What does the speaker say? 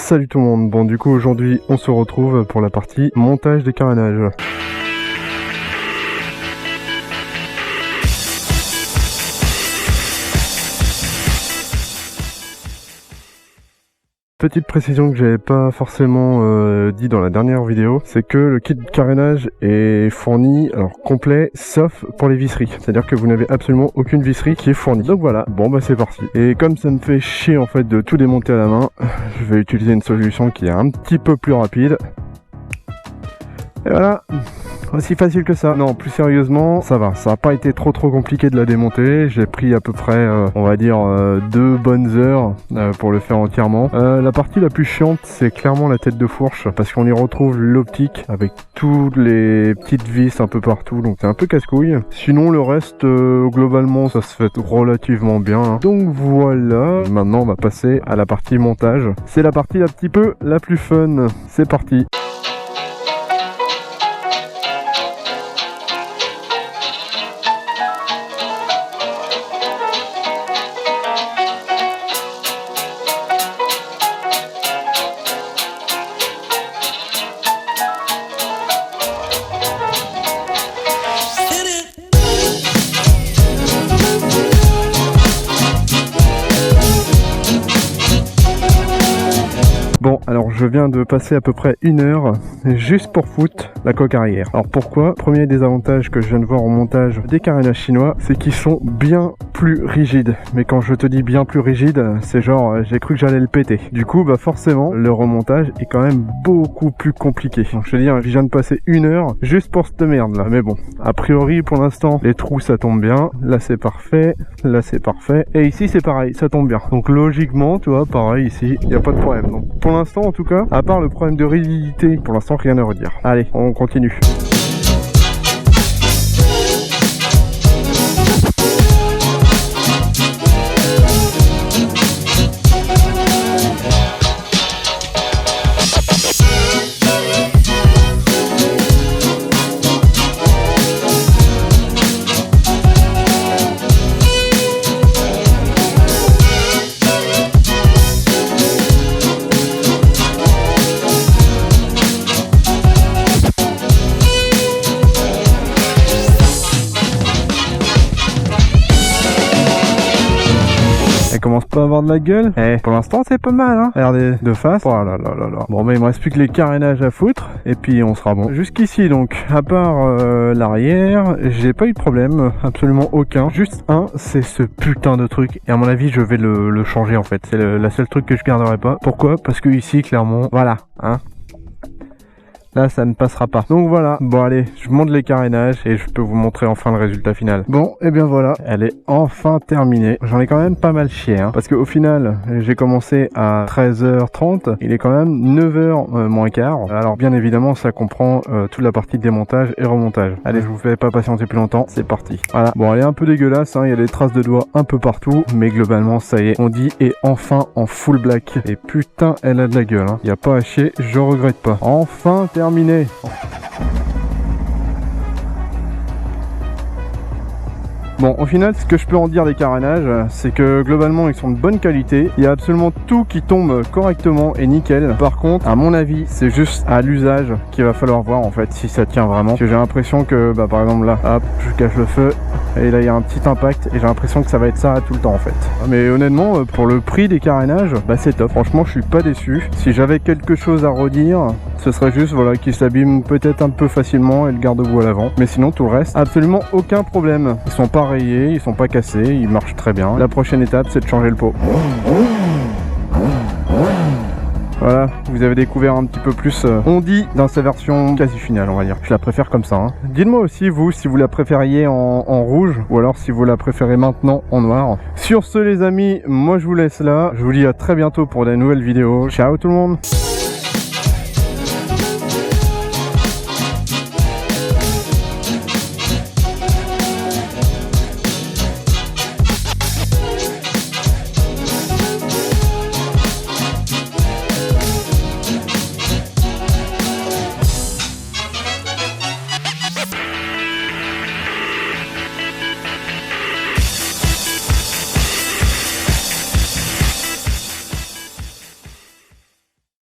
Salut tout le monde, bon du coup aujourd'hui on se retrouve pour la partie montage des carénages. Petite précision que j'avais pas forcément dit dans la dernière vidéo, c'est que le kit de carénage est fourni, alors complet, sauf pour les visseries. C'est-à-dire que vous n'avez absolument aucune visserie qui est fournie. Donc voilà, bon bah c'est parti. Et comme ça me fait chier en fait de tout démonter à la main, je vais utiliser une solution qui est un petit peu plus rapide. Et voilà, aussi facile que ça. Non, plus sérieusement, ça va. Ça n'a pas été trop compliqué de la démonter. J'ai pris à peu près, on va dire, 2 bonnes heures pour le faire entièrement. La partie la plus chiante, c'est clairement la tête de fourche, parce qu'on y retrouve l'optique avec toutes les petites vis un peu partout, donc c'est un peu casse-couille. Sinon, le reste, globalement, ça se fait relativement bien, hein. Donc voilà, maintenant on va passer à la partie montage. C'est la partie un petit peu la plus fun. C'est parti. Bon, alors je viens de passer à peu près 1 heure juste pour foutre la coque arrière. Alors pourquoi? Premier désavantage que je viens de voir au montage des carénages chinois, c'est qu'ils sont bien plus rigides. Mais quand je te dis bien plus rigide, c'est genre j'ai cru que j'allais le péter. Du coup, bah forcément, le remontage est quand même beaucoup plus compliqué. Donc je te dis, je viens de passer 1 heure juste pour cette merde là. Mais bon, a priori pour l'instant, les trous ça tombe bien. Là c'est parfait, là c'est parfait. Et ici c'est pareil, ça tombe bien. Donc logiquement, tu vois, pareil ici, il n'y a pas de problème. Donc pour l'instant en tout cas, à part le problème de rigidité, pour l'instant rien à redire. Allez, on continue. Commence pas à avoir de la gueule. Eh, pour l'instant c'est pas mal, hein. Regardez de face. Oh là là là là. Bon, mais il me reste plus que les carénages à foutre et puis on sera bon. Jusqu'ici donc, à part l'arrière, j'ai pas eu de problème, absolument aucun. Juste un, c'est ce putain de truc. Et à mon avis, je vais le changer en fait. C'est la seule truc que je garderai pas. Pourquoi? Parce que ici, clairement, voilà, hein. Là, ça ne passera pas. Donc voilà. Bon, allez, je monte les carénages et je peux vous montrer enfin le résultat final. Bon, et bien voilà. Elle est enfin terminée. J'en ai quand même pas mal chié, hein. Parce qu'au final, j'ai commencé à 13h30. Il est quand même 9h moins quart. Alors, bien évidemment, ça comprend toute la partie de démontage et remontage. Allez, je vous fais pas patienter plus longtemps. C'est parti. Voilà. Bon, elle est un peu dégueulasse, hein. Il y a des traces de doigts un peu partout. Mais globalement, ça y est. On dit est enfin en full black. Et putain, elle a de la gueule, hein. Il n'y a pas à chier. Je regrette pas. Enfin terminé. Bon, au final, ce que je peux en dire des carénages, c'est que globalement, ils sont de bonne qualité. Il y a absolument tout qui tombe correctement et nickel. Par contre, à mon avis, c'est juste à l'usage qu'il va falloir voir en fait si ça tient vraiment. Parce que j'ai l'impression que, bah, par exemple là, hop, je cache le feu et là il y a un petit impact et j'ai l'impression que ça va être ça tout le temps en fait. Mais honnêtement, pour le prix des carénages, bah c'est top. Franchement, je suis pas déçu. Si j'avais quelque chose à redire, ce serait juste voilà qu'il s'abîme peut-être un peu facilement et le garde-boue à l'avant. Mais sinon, tout le reste, absolument aucun problème. Ils sont pas rayés, ils sont pas cassés, ils marchent très bien. La prochaine étape, c'est de changer le pot. Voilà, vous avez découvert un petit peu plus on dit dans sa version quasi finale, on va dire. Je la préfère comme ça, hein. Dites-moi aussi vous si vous la préfériez en rouge ou alors si vous la préférez maintenant en noir. Sur ce les amis, moi je vous laisse là. Je vous dis à très bientôt pour des nouvelles vidéos. Ciao tout le monde.